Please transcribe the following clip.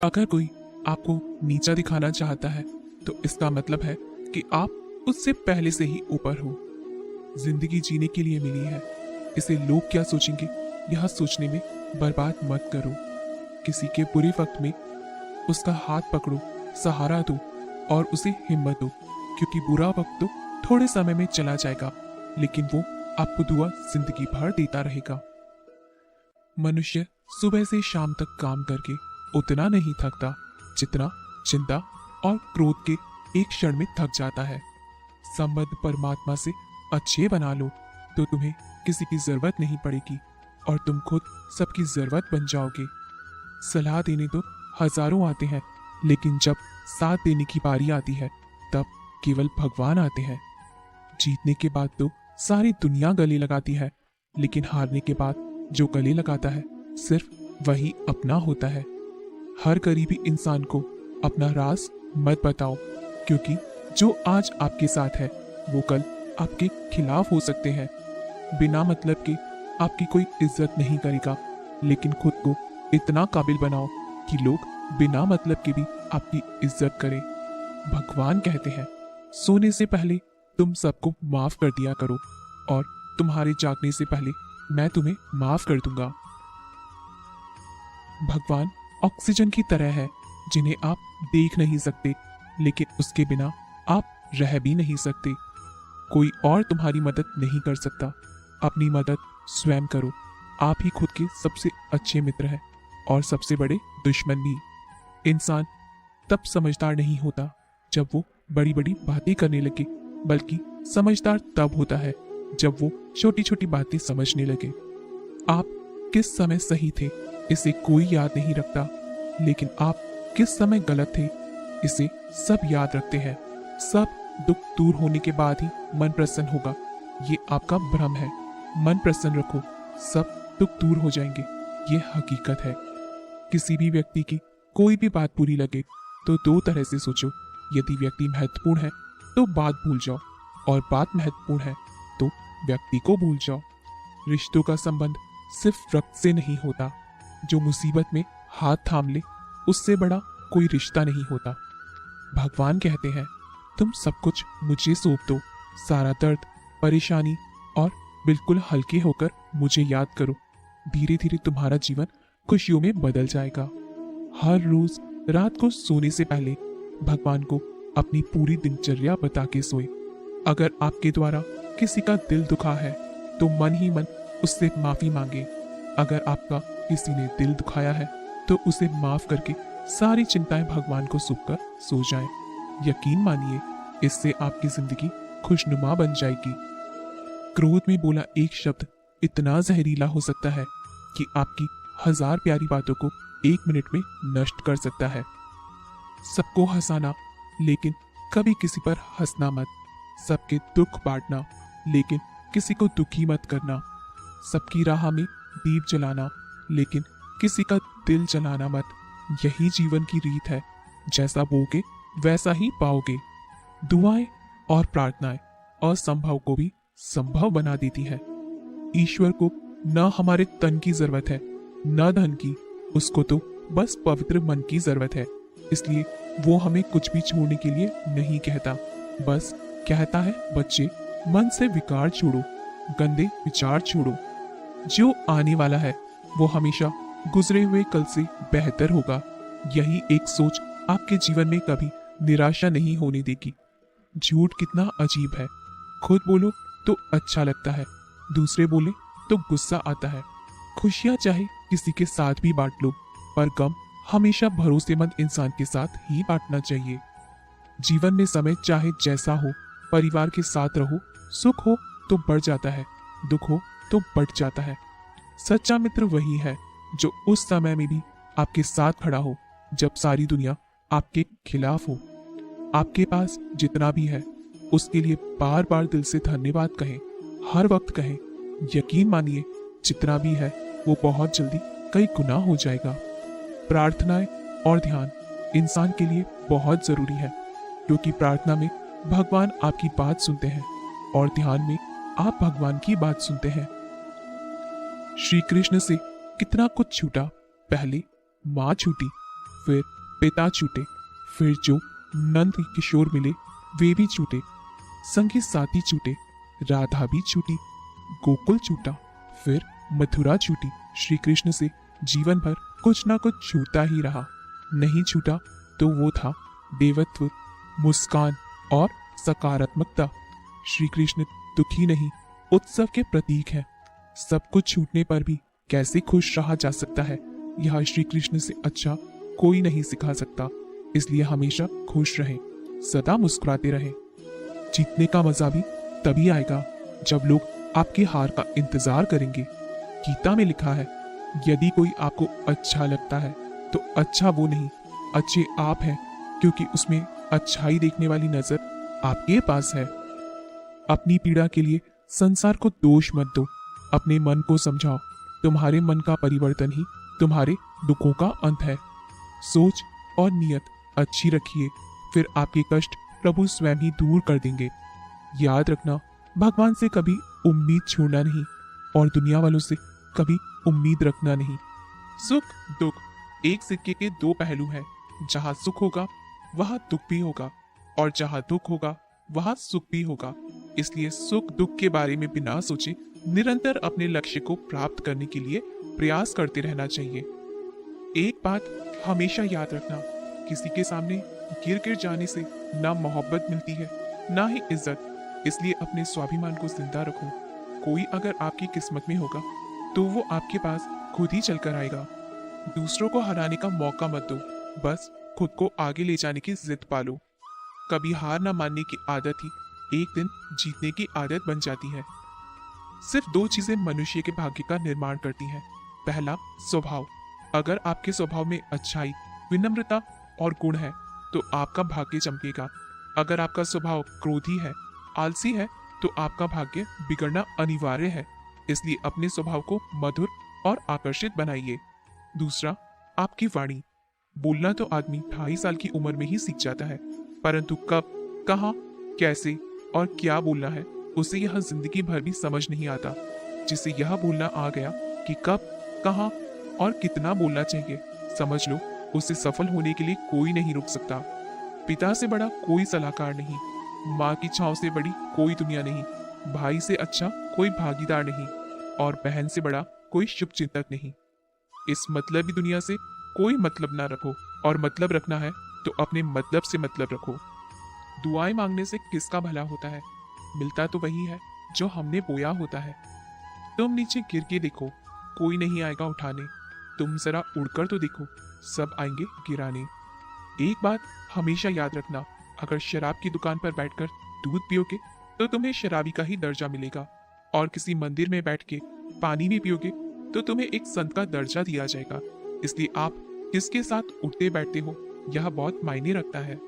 अगर कोई आपको नीचा दिखाना चाहता है तो इसका मतलब है कि आप उससे पहले से ही ऊपर हो। जिंदगी जीने के लिए मिली है, इसे लोग क्या सोचेंगे यह सोचने में बर्बाद मत करो। किसी के बुरे वक्त में उसका हाथ पकड़ो, सहारा दो और उसे हिम्मत दो, क्योंकि बुरा वक्त तो थोड़े समय में चला जाएगा, लेकिन वो आपको दुआ जिंदगी भर देता रहेगा। मनुष्य सुबह से शाम तक काम करके उतना नहीं थकता जितना चिंता और क्रोध के एक क्षण में थक जाता है। संबंध परमात्मा से अच्छे बना लो तो तुम्हें किसी की जरूरत नहीं पड़ेगी और तुम खुद सबकी जरूरत बन जाओगे। सलाह देने तो हजारों आते हैं, लेकिन जब साथ देने की बारी आती है तब केवल भगवान आते हैं। जीतने के बाद तो सारी दुनिया गले लगाती है, लेकिन हारने के बाद जो गले लगाता है सिर्फ वही अपना होता है। हर करीबी इंसान को अपना राज मत बताओ, क्योंकि जो आज आपके साथ है वो कल आपके खिलाफ हो सकते हैं। बिना मतलब के आपकी कोई इज्जत नहीं करेगा, लेकिन खुद को इतना काबिल बनाओ कि लोग बिना मतलब के भी आपकी इज्जत करें। भगवान कहते हैं, सोने से पहले तुम सबको माफ कर दिया करो और तुम्हारे जागने से पहले मैं तुम्हें माफ कर दूंगा। भगवान ऑक्सीजन की तरह है जिन्हें आप देख नहीं सकते, लेकिन उसके बिना आप रह भी नहीं सकते। कोई और तुम्हारी मदद नहीं कर सकता, अपनी मदद स्वयं करो। आप ही खुद के सबसे अच्छे मित्र हैं और सबसे बड़े दुश्मन भी। इंसान तब समझदार नहीं होता जब वो बड़ी बड़ी बातें करने लगे, बल्कि समझदार तब होता है जब वो छोटी छोटी बातें समझने लगे। आप किस समय सही थे इसे कोई याद नहीं रखता, लेकिन आप किस समय गलत थे इसे सब याद रखते हैं। सब दुख दूर होने के बाद ही मन प्रसन्न होगा, ये आपका भ्रम है। मन प्रसन्न रखो, सब दुख दूर हो जाएंगे, ये हकीकत है। किसी भी व्यक्ति की कोई भी बात बुरी लगे तो दो तरह से सोचो। यदि व्यक्ति महत्वपूर्ण है तो बात भूल जाओ, और बात महत्वपूर्ण है तो व्यक्ति को भूल जाओ। रिश्तों का संबंध सिर्फ रक्त से नहीं होता। जो मुसीबत में हाथ थाम ले उससे बड़ा कोई रिश्ता नहीं होता। भगवान कहते हैं, तुम सब कुछ मुझे सौंप दो, सारा दर्द, परेशानी, और बिल्कुल हल्के होकर मुझे याद करो। धीरे धीरे तुम्हारा जीवन खुशियों में बदल जाएगा। हर रोज रात को सोने से पहले भगवान को अपनी पूरी दिनचर्या बता के सोए। अगर आपके द्वारा किसी का दिल दुखा है तो मन ही मन उससे माफी मांगे। अगर आपका किसी ने दिल दुखाया है तो उसे माफ करके सारी चिंताएं भगवान को सौंप कर सो जाएं। यकीन मानिए, इससे आपकी जिंदगी खुशनुमा बन जाएगी। क्रोध में बोला एक शब्द इतना जहरीला हो सकता है कि आपकी हजार प्यारी बातों को एक मिनट में नष्ट कर सकता है। सबको हंसाना, लेकिन कभी किसी पर हंसना मत। सबके दुख बांटना, लेकिन किसी को दुखी मत करना। सबकी राह में दीप जलाना, लेकिन किसी का दिल जलाना मत। यही जीवन की रीत है, जैसा बोगे वैसा ही पाओगे। दुआएं और प्रार्थनाएं असंभव को भी संभव बना देती है। ईश्वर को न हमारे तन की जरूरत है न धन की, उसको तो बस पवित्र मन की जरूरत है। इसलिए वो हमें कुछ भी छोड़ने के लिए नहीं कहता, बस कहता है, बच्चे मन से विकार छोड़ो, गंदे विचार छोड़ो। जो आने वाला है वो हमेशा गुजरे हुए कल से बेहतर होगा। यही एक सोच आपके जीवन में कभी निराशा नहीं होने देगी। झूठ कितना अजीब है, खुद बोलो तो अच्छा लगता है, दूसरे बोले तो गुस्सा आता है। खुशियां चाहे किसी के साथ भी बांट लो, पर गम हमेशा भरोसेमंद इंसान के साथ ही बांटना चाहिए। जीवन में समय चाहे जैसा हो, परिवार के साथ रहो। सुख हो तो बढ़ जाता है, दुख हो तो बढ़ जाता है। सच्चा मित्र वही है जो उस समय में भी आपके साथ खड़ा हो जब सारी दुनिया आपके खिलाफ हो। आपके पास जितना भी है उसके लिए बार बार दिल से धन्यवाद कहें, हर वक्त कहें। यकीन मानिए, जितना भी है वो बहुत जल्दी कई गुना हो जाएगा। प्रार्थनाएं और ध्यान इंसान के लिए बहुत जरूरी है, क्योंकि प्रार्थना में भगवान आपकी बात सुनते हैं और ध्यान में आप भगवान की बात सुनते हैं। श्री कृष्ण से कितना कुछ छूटा, पहले माँ छूटी, फिर पिता छूटे, फिर जो नंद किशोर मिले वे भी छूटे, संगी साथी छूटे, राधा भी छूटी, गोकुल छूटा, फिर मथुरा छूटी। श्री कृष्ण से जीवन भर कुछ ना कुछ छूटा ही रहा। नहीं छूटा तो वो था देवत्व, मुस्कान और सकारात्मकता। श्री कृष्ण दुखी नहीं, उत्सव के प्रतीक है। सब कुछ छूटने पर भी कैसे खुश रहा जा सकता है, यह श्री कृष्ण से अच्छा कोई नहीं सिखा सकता। इसलिए हमेशा खुश रहें, सदा मुस्कुराते रहें। जीतने का मजा भी तभी आएगा जब लोग आपकी हार का इंतजार करेंगे। गीता में लिखा है, यदि कोई आपको अच्छा लगता है तो अच्छा वो नहीं, अच्छे आप हैं, क्योंकि उसमें अच्छाई देखने वाली नजर आपके पास है। अपनी पीड़ा के लिए संसार को दोष मत दो, अपने मन को समझाओ। तुम्हारे मन का परिवर्तन ही तुम्हारे दुखों का अंत है। सोच और नियत अच्छी रखिए, फिर आपके कष्ट प्रभु स्वयं ही दूर कर देंगे। याद रखना, भगवान से कभी उम्मीद छोड़ना नहीं और दुनिया वालों से कभी उम्मीद रखना नहीं। सुख दुख एक सिक्के के दो पहलू हैं। जहां सुख होगा वहां दुख भी होगा, और जहां दुख होगा वहां सुख भी होगा। इसलिए सुख दुख के बारे में बिना सोचे निरंतर अपने लक्ष्य को प्राप्त करने के लिए प्रयास करते रहना चाहिए। एक बात हमेशा याद रखना, किसी के सामने गिर गिर जाने से ना मोहब्बत मिलती है ना ही इज्जत। इसलिए अपने स्वाभिमान को जिंदा रखो। कोई अगर आपकी किस्मत में होगा तो वो आपके पास खुद ही चलकर आएगा। दूसरों को हराने का मौका मत दो, बस खुद को आगे ले जाने की जिद पालो। कभी हार ना मानने की आदत ही एक दिन जीतने की आदत बन जाती है। सिर्फ दो चीजें मनुष्य के भाग्य का निर्माण करती हैं। पहला, स्वभाव। अगर आपके स्वभाव में अच्छाई, विनम्रता और गुण है तो आपका भाग्य चमकेगा। अगर आपका स्वभाव क्रोधी है, आलसी है, तो आपका भाग्य बिगड़ना अनिवार्य है। इसलिए अपने स्वभाव को मधुर और आकर्षित बनाइए। दूसरा, आपकी वाणी। बोलना तो आदमी 2.5 साल की उम्र में ही सीख जाता है, परंतु कब, कहाँ, कैसे और क्या बोलना है उसे यह जिंदगी भर भी समझ नहीं आता। जिसे यह बोलना आ गया कि कब, कहाँ और कितना बोलना चाहिए, समझ लो उसे सफल होने के लिए कोई नहीं रोक सकता। पिता से बड़ा कोई सलाहकार नहीं, माँ की छांव से बड़ी कोई दुनिया नहीं, भाई से अच्छा कोई भागीदार नहीं, और बहन से बड़ा कोई शुभ चिंतक नहीं। इस मतलबी दुनिया से कोई मतलब ना रखो, और मतलब रखना है तो अपने मतलब से मतलब रखो। दुआएं मांगने से किसका भला होता है? मिलता तो वही है जो हमने बोया होता है। तुम नीचे गिर के देखो, कोई नहीं आएगा उठाने। तुम जरा उड़कर तो देखो, सब आएंगे गिराने। एक बात हमेशा याद रखना, अगर शराब की दुकान पर बैठकर दूध पियोगे तो तुम्हें शराबी का ही दर्जा मिलेगा, और किसी मंदिर में बैठ के पानी भी पियोगे तो तुम्हें एक संत का दर्जा दिया जाएगा। इसलिए आप किसके साथ उठते बैठते हो यह बहुत मायने रखता है।